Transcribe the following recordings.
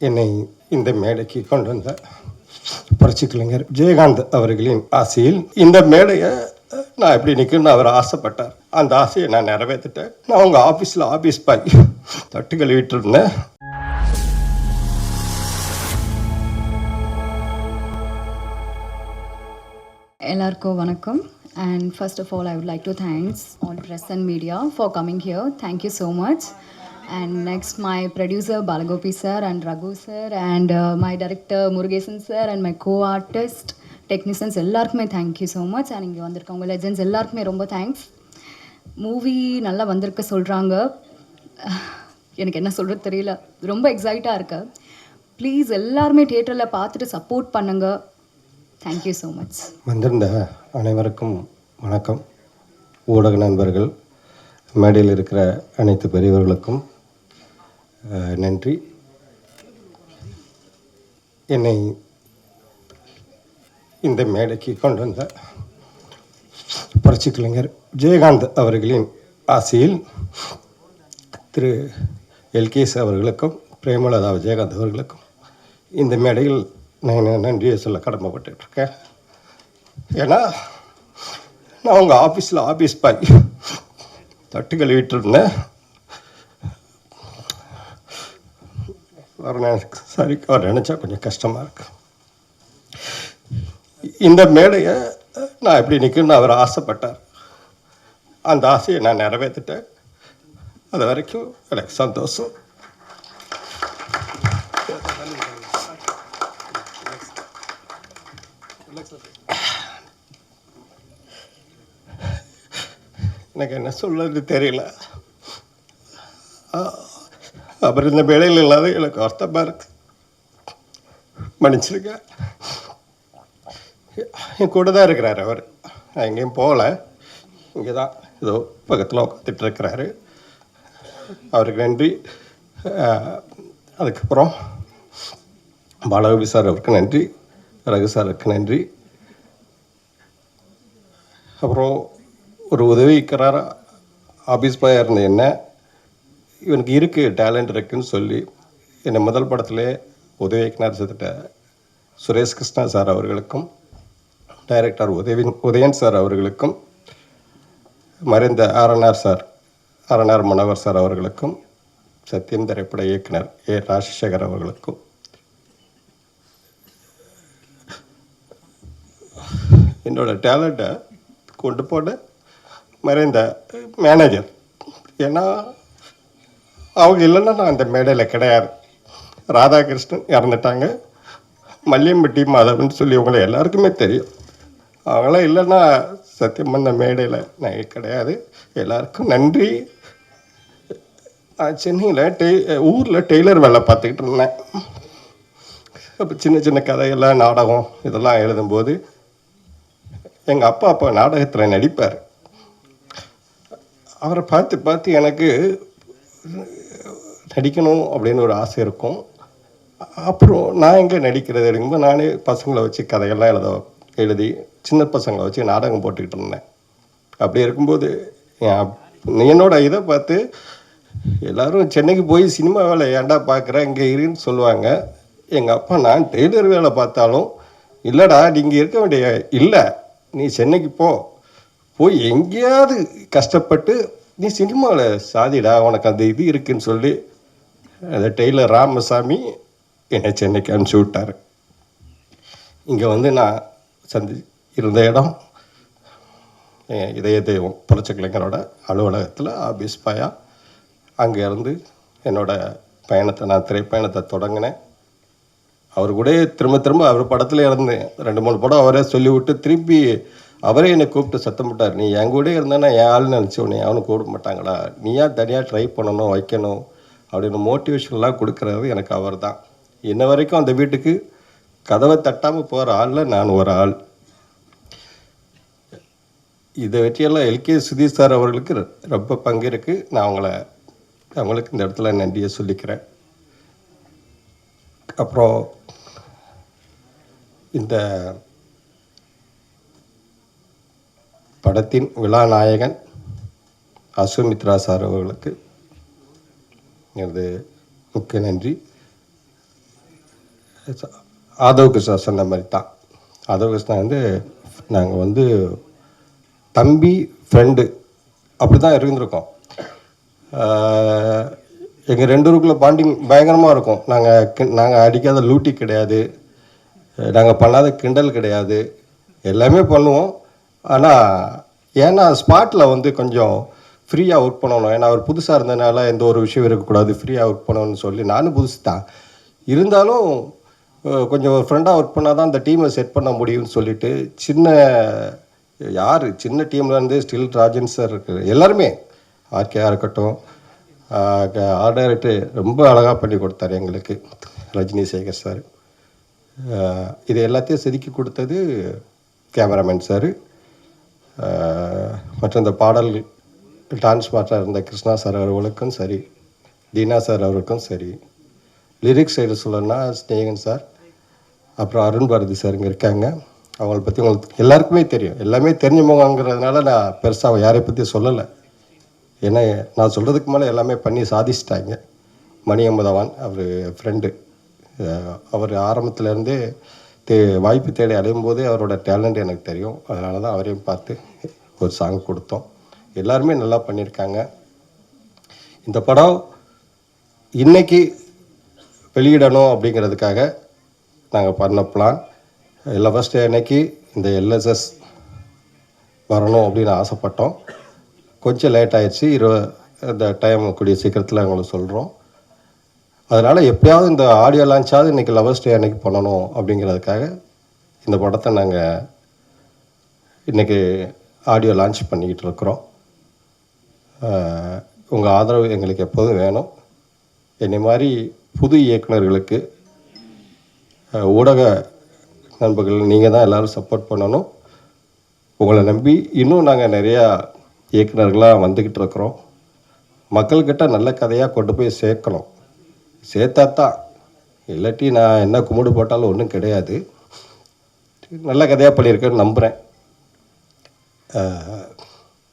என்னை இந்த மேடைக்கு கொண்டு வந்த புரட்சி கலைஞர் விஜயகாந்த் அவர்களின் ஆசையில் இந்த மேடையை நான் எப்படி நிற்கணும்னு அவர் ஆசைப்பட்டார். அந்த ஆசையை நான் நிறைவேற்றிட்டேன். நான் உங்கள் ஆஃபீஸ் பாய் தட்டு கழுவிட்டு இருந்தேன். எல்லாருக்கும் வணக்கம். And first of all, I would like to thanks all press and media for coming here. Thank you so much. And next, my producer Balagopi sir and Raghu sir and my director Murugesan sir and my co-artist technicians எல்லாருக்குமே thank you so much. And இங்கே வந்திருக்கவங்க legends எல்லாருக்குமே ரொம்ப thanks. Movie நல்லா வந்திருக்க சொல்கிறாங்க. எனக்கு என்ன சொல்கிறது தெரியல, ரொம்ப எக்ஸைட்டாக இருக்கு. ப்ளீஸ் எல்லாருமே தியேட்டரில் பார்த்துட்டு சப்போர்ட் பண்ணுங்கள். Thank you so much. வந்திருந்த அனைவருக்கும் வணக்கம். ஊடக நண்பர்கள், மேடையில் இருக்கிற அனைத்து பெரியவர்களுக்கும் நன்றி. என்னை இந்த மேடைக்கு கொண்டு வந்த புரட்சி கலைஞர் விஜயகாந்த் அவர்களின் ஆசையில் திரு எல்கேஎஸ் அவர்களுக்கும் பிரேமலதா விஜயகாந்த் அவர்களுக்கும் இந்த மேடையில் நான் நன்றியை சொல்ல கடமைப்பட்டுருக்கேன். ஏன்னா நான் உங்கள் ஆஃபீஸ் பாய் தட்டு கழுவிட்டு இருந்தேன். அவர் நினச்சா கொஞ்சம் கஷ்டமாக இருக்கு. இந்த மேடையை நான் எப்படி நிற்கணும்னு அவர் ஆசைப்பட்டார். அந்த ஆசையை நான் நிறைவேற்றிட்டேன். அது வரைக்கும் எனக்கு சந்தோஷம். எனக்கு என்ன சொல்றது தெரியல. அவர் இந்த வேலையில் இல்லாத எனக்கு அர்த்தமாக இருக்கு. மன்னிச்சிருக்கேன். என் கூட தான் இருக்கிறாரு அவர். நான் எங்கேயும் போகல, இங்கே தான் ஏதோ பக்கத்தில் உட்காந்துட்டு இருக்கிறாரு. அவருக்கு நன்றி. அதுக்கப்புறம் பாலகோபி சார் அவருக்கு நன்றி, ரகு சாருக்கு நன்றி. அப்புறம் ஒரு உதவிக்கிறார் ஆஃபீஸ் பாயாக இருந்த என்ன, இவனுக்கு இருக்குது டேலண்ட் இருக்குதுன்னு சொல்லி என்னை முதல் படத்திலே உதவிக்கினார் செத்துட்ட சுரேஷ் கிருஷ்ணா சார் அவர்களுக்கும், டைரக்டர் உதயன் சார் அவர்களுக்கும், மறைந்த ஆர்என்ஆர் மனோகர் சார் அவர்களுக்கும், சத்தியம் திரைப்பட இயக்குனர் ஏ ராஜசேகர் அவர்களுக்கும், என்னோடய டேலண்ட்டை கொண்டு போன மறைந்த மேனேஜர். ஏன்னா அவங்க இல்லைன்னா நான் அந்த மேடையில் கிடையாது. ராதாகிருஷ்ணன் இறந்துட்டாங்க, மல்லியம்பட்டி மாதவன் சொல்லி உங்களை எல்லாருக்குமே தெரியும். அவங்களாம் இல்லைன்னா சத்தியம் அந்த மேடையில் நான் கிடையாது. எல்லாருக்கும் நன்றி. நான் சென்னையில் ஊரில் டெய்லர் வேலை பார்த்துக்கிட்டு இருந்தேன். அப்போ சின்ன சின்ன கதையெல்லாம் நாடகம் இதெல்லாம் எழுதும்போது எங்கள் அப்பா நாடகத்தில் நடிப்பார். அவரை பார்த்து எனக்கு நடிக்கணும் அப்படின்னு ஒரு ஆசை இருக்கும். அப்புறம் நான் எங்கே நடிக்கிறது இருக்கும்போது நானே பசங்களை வச்சு கதையெல்லாம் எழுதி சின்ன பசங்களை வச்சு நாடகம் போட்டுக்கிட்டு இருந்தேன். அப்படி இருக்கும்போது என்னோட இதை பார்த்து எல்லோரும் சென்னைக்கு போய் சினிமா வேலை ஏன்டா பார்க்குறேன் இங்கே இருன்னு சொல்லுவாங்க. எங்கள் அப்பா நான் டெய்லர் வேலை பார்த்தாலும் இல்லைடா நீங்கள் இருக்க வேண்டிய இல்லை, நீ சென்னைக்கு போய் எங்கேயாவது கஷ்டப்பட்டு நீ சினிமாவில் சாதிடா, உனக்கு அந்த இது இருக்குன்னு சொல்லி அந்த டெய்லர் ராமசாமி என்னை சென்னைக்கு அனுப்பிச்சி விட்டார். இங்கே வந்து நான் இருந்த இடம் இதய தெய்வம் புரட்சி கலைஞரோட அலுவலகத்தில் ஆஃபீஸ் பாயா. அங்கே இருந்து என்னோடய நான் திரைப்பயணத்தை தொடங்கினேன். அவர் கூட திரும்ப அவர் படத்தில் இருந்தேன். 2-3 படம் அவரே சொல்லிவிட்டு திருப்பி அவரே என்னை கூப்பிட்டு சத்தம் போட்டார், நீ என் கூட இருந்தேன்னா என் ஆள்னு நினச்சி உன்னை அவனும் கூப்பிட மாட்டாங்களா, நீயா தனியாக ட்ரை பண்ணணும் வைக்கணும் அப்படின்னு மோட்டிவேஷன்லாம் கொடுக்குறது எனக்கு அவர் தான். இன்ன வரைக்கும் அந்த வீட்டுக்கு கதவை தட்டாமல் போகிற ஆளில் நான் ஒரு ஆள். இதை வெற்றியெல்லாம் எல்கே சுதீஷ் சார் அவர்களுக்கு ரொம்ப பங்கு இருக்குது. நான் அவங்களுக்கு இந்த இடத்துல நன்றியை சொல்லிக்கிறேன். அப்புறம் இந்த படத்தின் விழாநாயகன் அசுமித்ரா சார் அவர்களுக்கு எனது முக்கிய நன்றி. ஆதவ் கிருஷ்ணா சொன்ன மாதிரி தான். ஆதவ் கிருஷ்ணா வந்து நாங்கள் வந்து தம்பி ஃப்ரெண்டு அப்படி தான் இருந்திருக்கோம். எங்கள் 2 பேருக்குள்ள பாண்டிங் பயங்கரமாக இருக்கும். நாங்கள் அடிக்காத லூட்டி கிடையாது, நாங்கள் பண்ணாத கிண்டல் கிடையாது, எல்லாமே பண்ணுவோம். ஆனால் ஏன்னா ஸ்பாட்டில் வந்து கொஞ்சம் ஃப்ரீயாக ஒர்க் பண்ணணும். ஏன்னா அவர் புதுசாக இருந்ததுனால எந்த ஒரு விஷயம் இருக்கக்கூடாது, ஃப்ரீயாக ஒர்க் பண்ணணும்னு சொல்லி நானும் புதுசு தான் இருந்தாலும் கொஞ்சம் ஃப்ரெண்டாக ஒர்க் பண்ணால் தான் அந்த டீமை செட் பண்ண முடியும்னு சொல்லிட்டு சின்ன டீம்லேருந்து ஸ்டில் ராஜன் சார் இருக்குது, எல்லாருமே ஆர்கேயாக இருக்கட்டும், ஆர்ட் டைரக்டர் ரொம்ப அழகாக பண்ணி கொடுத்தாரு எங்களுக்கு, ரஜினி சேகர் சார். இது எல்லாத்தையும் செதுக்கி கொடுத்தது கேமராமேன் சார். மற்றும் இந்த பாடல் டான்ஸ் மாஸ்டர் இருந்த கிருஷ்ணா சார் அவர்களுக்கும் சரி, தீனா சார் அவருக்கும் சரி, லிரிக்ஸ் சைடு சொல்லணும்னா ஸ்நேகன் சார், அப்புறம் அருண் பாரதி சார் இங்கே இருக்காங்க. அவங்கள பற்றி உங்களுக்கு எல்லாருக்குமே தெரியும், எல்லாமே தெரிஞ்சவங்கிறதுனால நான் பெருசாக யாரை பற்றி சொல்லலை. ஏன்னா நான் சொல்கிறதுக்கு மேலே எல்லாமே பண்ணி சாதிச்சிட்டாங்க. மணி அமுதவான் அவர் ஃப்ரெண்டு, அவர் ஆரம்பத்துலேருந்தே வாய்ப்பு தேடி அடையும் போதே அவரோட டேலண்ட் எனக்கு தெரியும். அதனால தான் அவரையும் பார்த்து ஒரு சாங் கொடுத்தோம். எல்லாருமே நல்லா பண்ணியிருக்காங்க. இந்த படம் இன்றைக்கி வெளியிடணும் அப்படிங்கிறதுக்காக நாங்கள் பண்ண பிளான். லவர்ஸ் டே அன்னைக்கு இந்த எல்எஸ்எஸ் வரணும் அப்படின்னு ஆசைப்பட்டோம். கொஞ்சம் லேட் ஆகிடுச்சு. இந்த டைம் கூடிய சீக்கிரத்தில் அவங்களுக்கு சொல்கிறோம். அதனால் எப்படியாவது இந்த ஆடியோ லான்ச்சாவது இன்றைக்கி லவர்ஸ் டே அன்னைக்கு பண்ணணும் அப்படிங்கிறதுக்காக இந்த படத்தை நாங்கள் இன்றைக்கி ஆடியோ லான்ச் பண்ணிக்கிட்டு இருக்கிறோம். உங்கள் ஆதரவு எங்களுக்கு எப்போதும் வேணும். என்னை மாதிரி புது இயக்குநர்களுக்கு ஊடக நண்பர்கள் நீங்கள் தான் எல்லோரும் சப்போர்ட் பண்ணணும். உங்களை நம்பி இன்னும் நாங்கள் நிறையா இயக்குநர்களாக வந்துக்கிட்டு இருக்கிறோம். மக்கள்கிட்ட நல்ல கதையாக கொண்டு போய் சேர்க்கணும். சேர்த்தாத்தான், இல்லாட்டி நான் என்ன கும்பிடு போட்டாலும் ஒன்றும் கிடையாது. நல்ல கதையாக பண்ணியிருக்கேன்னு நம்புகிறேன்.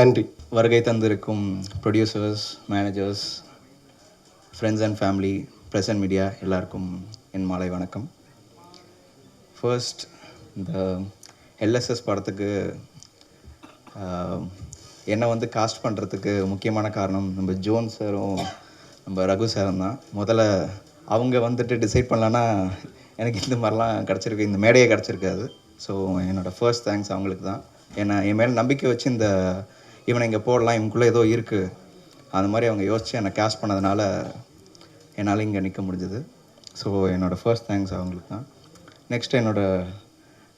நன்றி. வருகை தந்திருக்கும் producers, managers, friends and family, press and media எல்லாருக்கும் என் மாலை வணக்கம். ஃபர்ஸ்ட், இந்த எல்எஸ்எஸ் படத்துக்கு என்னை வந்து காஸ்ட் பண்ணுறதுக்கு முக்கியமான காரணம் நம்ம ஜோன் சாரும் நம்ம ரகு சாரும் தான். முதல்ல அவங்க வந்துட்டு டிசைட் பண்ணலன்னா எனக்கு இந்த மாதிரிலாம் கிடச்சிருக்கு, இந்த மேடையே கிடச்சிருக்காது. ஸோ என்னோடய ஃபர்ஸ்ட் தேங்க்ஸ் அவங்களுக்கு தான். ஏன்னா என் மேலே நம்பிக்கை வச்சு இவனை இங்கே போடலாம், இவனுக்குள்ளே ஏதோ இருக்குது, அந்த மாதிரி அவங்க யோசித்து என்னை கேஸ்ட் பண்ணதுனால என்னால் இங்கே நிற்க முடிஞ்சது. ஸோ என்னோடய ஃபர்ஸ்ட் தேங்க்ஸ் அவங்களுக்கு தான். நெக்ஸ்ட் என்னோடய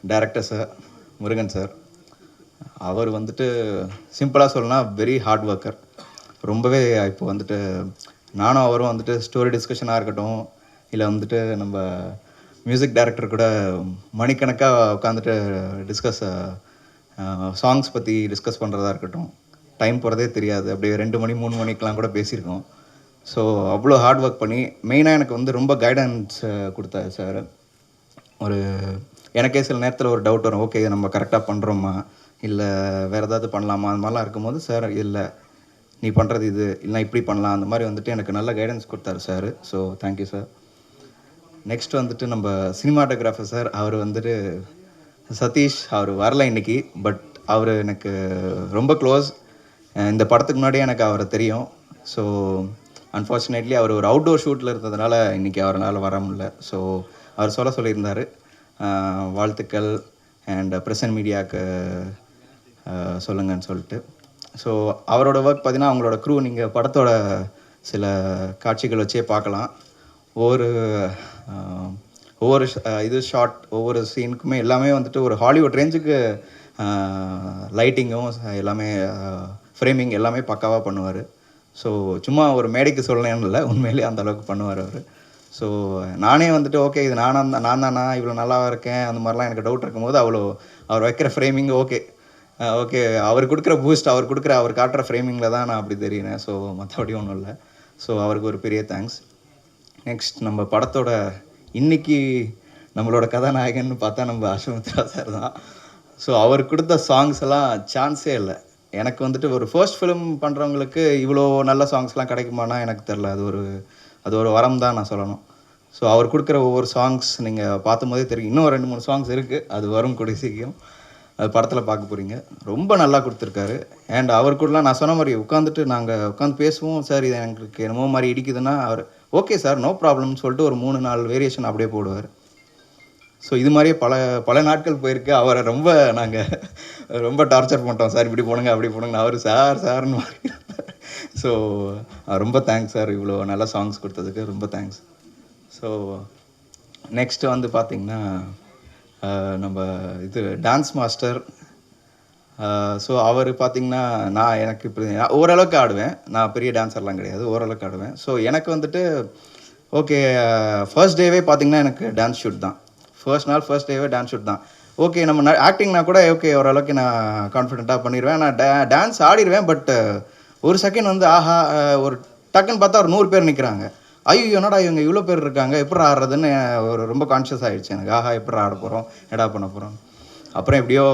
டைரக்டர் சார் முருகன் சார். அவர் வந்துட்டு சிம்பிளாக சொல்லணும்னா வெரி ஹார்ட் ஒர்க்கர். ரொம்பவே இப்போ வந்துட்டு நானும் அவரும் வந்துட்டு ஸ்டோரி டிஸ்கஷனாக இருக்கட்டும், இல்லை வந்துட்டு நம்ம மியூசிக் டைரக்டர் கூட மணிக்கணக்காக உட்காந்துட்டு சாங்ஸ் பற்றி டிஸ்கஸ் பண்ணுறதா இருக்கட்டும், டைம் போகிறதே தெரியாது. அப்படியே 2 மணி 3 மணிக்கெலாம் கூட பேசியிருக்கோம். ஸோ அவ்வளோ ஹார்ட் ஒர்க் பண்ணி மெயினாக எனக்கு வந்து ரொம்ப கைடன்ஸ் கொடுத்தாரு சார். எனக்கே சில நேரத்தில் ஒரு டவுட் வரும், ஓகே நம்ம கரெக்டாக பண்ணுறோமா இல்லை வேறு ஏதாவது பண்ணலாமா, அந்த மாதிரிலாம் இருக்கும்போது சார் இல்லை நீ பண்ணுறது இது இல்லைனா இப்படி பண்ணலாம், அந்த மாதிரி வந்துட்டு எனக்கு நல்ல கைடன்ஸ் கொடுத்தாரு sir. So thank you sir. Next வந்துட்டு நம்ம சினிமாட்டோகிராஃபர் சார், அவர் வந்துட்டு சதீஷ், அவர் வரல இன்றைக்கி. பட் அவர் எனக்கு ரொம்ப க்ளோஸ். இந்த படத்துக்கு முன்னாடியே எனக்கு அவரை தெரியும். ஸோ அன்ஃபார்ச்சுனேட்லி அவர் ஒரு அவுட்டோர் ஷூட்டில் இருந்ததுனால இன்றைக்கி அவரால் வர முடியல. ஸோ அவர் சொல்லியிருந்தார் வாழ்த்துக்கள் அண்ட் ப்ரெசன்ட் மீடியாவுக்கு சொல்லுங்கன்னு சொல்லிட்டு. ஸோ அவரோட ஒர்க் பார்த்தீங்கன்னா அவங்களோட க்ரூ நீங்கள் படத்தோட சில காட்சிகள் வச்சே பார்க்கலாம். ஒவ்வொரு இது ஷார்ட், ஒவ்வொரு சீனுக்குமே எல்லாமே வந்துட்டு ஒரு ஹாலிவுட் ரேஞ்சுக்கு லைட்டிங்கும் எல்லாமே ஃப்ரேமிங் எல்லாமே பக்காவாக பண்ணுவார். ஸோ சும்மா ஒரு மேடைக்கு சொல்லணும்னு இல்லை, உண்மையிலேயே அந்த அளவுக்கு பண்ணுவார் அவர். ஸோ நானே வந்துட்டு ஓகே இது நான் தானா இவ்வளோ நல்லா இருக்கேன் அந்த மாதிரிலாம் எனக்கு டவுட் இருக்கும்போது அவர் வைக்கிற ஃப்ரேமிங் ஓகே அவர் கொடுக்குற பூஸ்ட், அவர் காட்டுற ஃப்ரேமிங்கில் தான் நான் அப்படி தெரியிறேன். ஸோ மற்றபடி ஒன்றும் இல்லை. ஸோ அவருக்கு ஒரு பெரிய தேங்க்ஸ். நெக்ஸ்ட் நம்ம படத்தோட இன்றைக்கி நம்மளோட கதாநாயகன்னு பார்த்தா நம்ம அஸ்வமித்ரா சார் தான். ஸோ அவர் கொடுத்த சாங்ஸ் எல்லாம் சான்ஸே இல்லை. எனக்கு வந்துட்டு ஒரு ஃபர்ஸ்ட் ஃபிலிம் பண்ணுறவங்களுக்கு இவ்வளோ நல்ல சாங்ஸ்லாம் கிடைக்குமானா எனக்கு தெரில. அது ஒரு வரம் தான் நான் சொல்லணும். ஸோ அவர் கொடுக்குற ஒவ்வொரு சாங்ஸ் நீங்கள் பார்த்தும் போதே தெரியும். இன்னும் 2-3 சாங்ஸ் இருக்குது, அது வரும் கூடிய சீக்கிரம். அது படத்தில் பார்க்க போகிறீங்க. ரொம்ப நல்லா கொடுத்துருக்காரு. அண்ட் அவர் கூடலாம் நான் சொன்ன மாதிரி நாங்கள் உட்காந்து பேசுவோம். சார் இது எங்களுக்கு என்னமோ மாதிரி இடிக்குதுன்னா அவர் ஓகே சார் நோ ப்ராப்ளம்னு சொல்லிட்டு ஒரு 3-4 வேரியேஷன் அப்படியே போடுவார். ஸோ இது மாதிரியே பல நாட்கள் போயிருக்கு. அவரை ரொம்ப டார்ச்சர் பண்ணிட்டோம். சார் இப்படி போடுங்க அப்படி போடுங்க, அவர் சார்னு மாறி. ஸோ ரொம்ப தேங்க்ஸ் சார், இவ்வளோ நல்ல சாங்ஸ் கொடுத்ததுக்கு ரொம்ப தேங்க்ஸ். ஸோ நெக்ஸ்ட்டு வந்து பார்த்திங்கன்னா நம்ம இது டான்ஸ் மாஸ்டர். ஸோ அவர் பார்த்திங்கன்னா எனக்கு இப்போ ஓரளவுக்கு ஆடுவேன். நான் பெரிய டான்ஸர்லாம் கிடையாது, ஓரளவுக்கு ஆடுவேன். ஸோ எனக்கு வந்துட்டு ஓகே ஃபர்ஸ்ட் டேவே பார்த்திங்கன்னா எனக்கு டான்ஸ் ஷூட் தான். ஃபர்ஸ்ட் டேவே டான்ஸ் ஷூட் தான். ஓகே நம்ம ஆக்டிங்னா கூட ஓகே ஓரளவுக்கு நான் கான்ஃபிடென்ட்டாக பண்ணிடுவேன். நான் டான்ஸ் ஆடிடுவேன். பட் ஒரு செகண்ட் வந்து ஆஹா ஒரு டக்குன்னு பார்த்தா ஒரு 100 பேர் நிற்கிறாங்க. ஐயோ என்னடா இவங்க இவ்வளோ பேர் இருக்காங்க, எப்படி ஆடுறதுன்னு ரொம்ப கான்ஷியஸ் ஆகிடுச்சு எனக்கு. ஆஹா எப்படி ஆட போகிறோம், எடா பண்ண போகிறோம். அப்புறம் எப்படியோ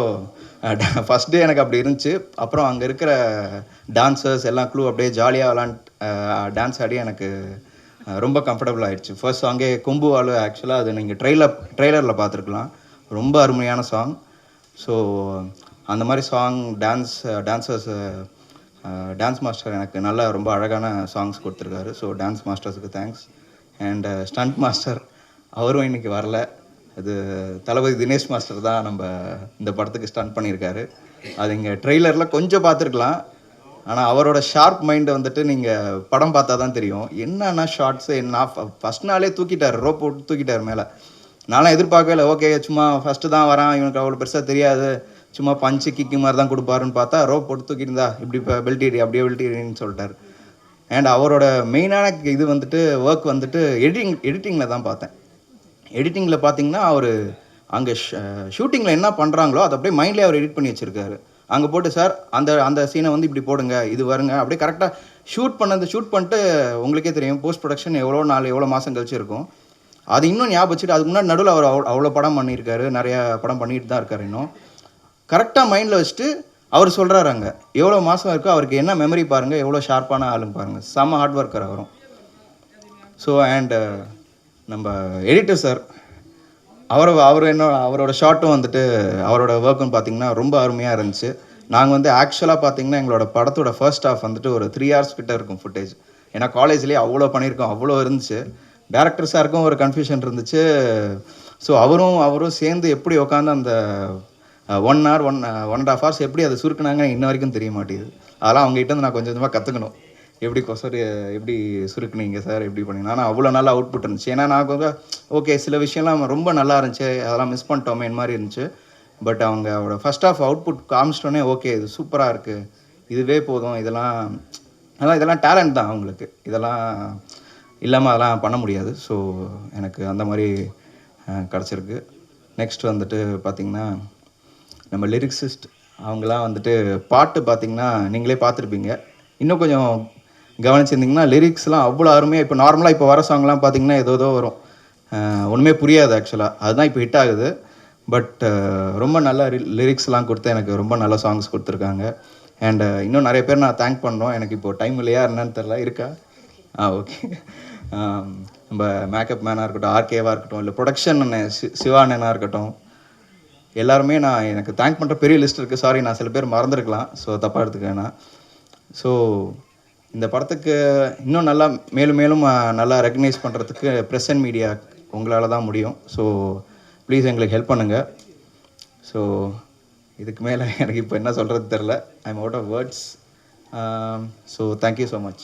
ஃபஸ்ட் டே எனக்கு அப்படி இருந்துச்சு. அப்புறம் அங்கே இருக்கிற டான்சர்ஸ் எல்லாம் அப்படியே ஜாலியாக டான்ஸ் ஆடி எனக்கு ரொம்ப கம்ஃபர்டபுள் ஆகிடுச்சு. ஃபர்ஸ்ட் சாங்கே கொம்புவால். ஆக்சுவலாக அது நீங்கள் ட்ரெய்லரில் பார்த்துருக்கலாம். ரொம்ப அருமையான சாங். ஸோ அந்த மாதிரி சாங் டான்ஸ் மாஸ்டர் எனக்கு நல்லா ரொம்ப அழகான சாங்ஸ் கொடுத்துருக்காரு. ஸோ டான்ஸ் மாஸ்டர்ஸுக்கு தேங்க்ஸ். அண்ட் ஸ்டண்ட் மாஸ்டர் அவரும் இன்றைக்கி வரல. அது தளபதி தினேஷ் மாஸ்டர் தான் நம்ம இந்த படத்துக்கு ஸ்டண்ட் பண்ணியிருக்காரு. அது இங்கே ட்ரெய்லரில் கொஞ்சம் பார்த்துருக்கலாம். ஆனால் அவரோட ஷார்ப் மைண்டை வந்துட்டு நீங்கள் படம் பார்த்தா தான் தெரியும். என்னென்ன ஷார்ட்ஸு நான் ஃபஸ்ட் நாளே ரோப் போட்டு தூக்கிட்டார் மேலே. நான்லாம் எதிர்பார்க்கவே இல்லை. ஓகே சும்மா ஃபஸ்ட்டு தான் வரான், இவனுக்கு அவ்வளோ பெருசாக தெரியாது, சும்மா பஞ்சு கிக்கு மாதிரி தான் கொடுப்பாருன்னு பார்த்தா ரோப் போட்டு தூக்கியிருந்தா இப்படி இப்போ பெல்ட் அப்படியே பெல்ட் சொல்லிட்டார். அண்ட் அவரோட மெயினான இது வந்துட்டு ஒர்க் வந்துட்டு எடிட்டிங்கில் தான் பார்த்தேன். எடிட்டிங்கில் பார்த்தீங்கன்னா அவர் அங்கே ஷூட்டிங்கில் என்ன பண்ணுறாங்களோ அதை அப்படியே மைண்ட்லேயே அவர் எடிட் பண்ணி வச்சுருக்காரு. அங்கே போட்டு சார் அந்த சீனை வந்து இப்படி போடுங்க, இது வருங்க, அப்படியே கரெக்டாக ஷூட் பண்ணிட்டு உங்களுக்கே தெரியும் போஸ்ட் ப்ரொடக்ஷன் எவ்வளோ மாதம் கழிச்சு இருக்கும். அது இன்னும் ஞாபகம் வச்சுட்டு அதுக்கு முன்னாடி நடுவில் அவர் அவ்வளோ படம் பண்ணியிருக்காரு, நிறையா படம் பண்ணிட்டு தான் இருக்கார். இன்னும் கரெக்டாக மைண்டில் வச்சுட்டு அவர் சொல்கிறாரு அங்கே எவ்வளோ மாதம் இருக்கோ அவருக்கு என்ன மெமரி பாருங்கள், எவ்வளோ ஷார்ப்பான ஆளுங்க பாருங்கள். செம்ம ஹார்ட் ஒர்க்கர் அவரும். ஸோ அண்ட் நம்ம எடிட்டர் சார் அவரோட ஷார்ட்டும் வந்துட்டு அவரோட ஒர்க்குன்னு பார்த்தீங்கன்னா ரொம்ப அருமையாக இருந்துச்சு. நாங்கள் வந்து ஆக்சுவலாக பார்த்தீங்கன்னா எங்களோட படத்தோட ஃபர்ஸ்ட் ஹாஃப் வந்துட்டு ஒரு 3 hours கிட்ட இருக்கும் ஃபுட்டேஜ். ஏன்னா காலேஜ்லேயே அவ்வளோ பண்ணியிருக்கோம், அவ்வளோ இருந்துச்சு. டேரக்டர் சாருக்கும் ஒரு கன்ஃபியூஷன் இருந்துச்சு. ஸோ அவரும் சேர்ந்து எப்படி உட்காந்து அந்த 1 hour 1.5 hours எப்படி அதை சுருக்குனாங்க இன்ன வரைக்கும் தெரிய மாட்டேங்குது. அதெல்லாம் அவங்ககிட்ட வந்து நான் கொஞ்சம் கொஞ்சமாக கற்றுக்கணும். எப்படி சுருக்குனீங்க சார், எப்படி பண்ணீங்க. ஆனால் அவ்வளோ நல்லா அவுட்புட் இருந்துச்சு. ஏன்னா நான் கொஞ்சம் ஓகே சில விஷயம்லாம் ரொம்ப நல்லா இருந்துச்சு, அதெல்லாம் மிஸ் பண்ணிட்டோமே இந்த மாதிரி இருந்துச்சு. பட் அவரோட ஃபர்ஸ்ட் ஆஃப் அவுட்புட் காமிச்சிட்டோன்னே ஓகே இது சூப்பராக இருக்குது, இதுவே போதும், இதெல்லாம் டேலண்ட் தான் அவங்களுக்கு, இதெல்லாம் இல்லாமல் அதெல்லாம் பண்ண முடியாது. ஸோ எனக்கு அந்த மாதிரி கிடச்சிருக்கு. நெக்ஸ்ட் வந்துட்டு பார்த்திங்கன்னா நம்ம லிரிக்ஸிஸ்ட் அவங்களாம் வந்துட்டு பாட்டு பார்த்திங்கன்னா நீங்களே பார்த்துருப்பீங்க. இன்னும் கொஞ்சம் கவனிச்சிருந்திங்கன்னா லிரிக்ஸ்லாம் அவ்வளோ அருமையாக. இப்போ நார்மலாக இப்போ வர சாங்லாம் பார்த்திங்கன்னா ஏதோ வரும், ஒன்றுமே புரியாது ஆக்சுவலாக. அதுதான் இப்போ ஹிட் ஆகுது. பட் ரொம்ப நல்ல லிரிக்ஸ்லாம் கொடுத்து எனக்கு ரொம்ப நல்ல சாங்ஸ் கொடுத்துருக்காங்க. அண்ட் இன்னும் நிறைய பேர் நான் தேங்க் பண்ணுறோம். எனக்கு இப்போது டைம் இல்லையா என்னன்னு தெரில, இருக்கா? ஓகே. நம்ம மேக்கப் மேனாக இருக்கட்டும், ஆர்கேவாக இருக்கட்டும், இல்லை ப்ரொடக்ஷன் சிவானனாக இருக்கட்டும், எல்லாருமே எனக்கு தேங்க் பண்ணுற பெரிய லிஸ்ட் இருக்குது. சாரி நான் சில பேர் மறந்துருக்கலாம், ஸோ தப்பாக எடுத்துக்கேன்னா. ஸோ இந்த படத்துக்கு இன்னும் நல்லா மேலும் நல்லா ரெக்கக்னைஸ் பண்ணுறதுக்கு ப்ரெஸ் அண்ட் மீடியா உங்களால் தான் முடியும். ஸோ ப்ளீஸ் எங்களுக்கு ஹெல்ப் பண்ணுங்கள். ஸோ இதுக்கு மேலே எனக்கு இப்போ என்ன சொல்கிறது தெரில. I am out of words. So thank you so much.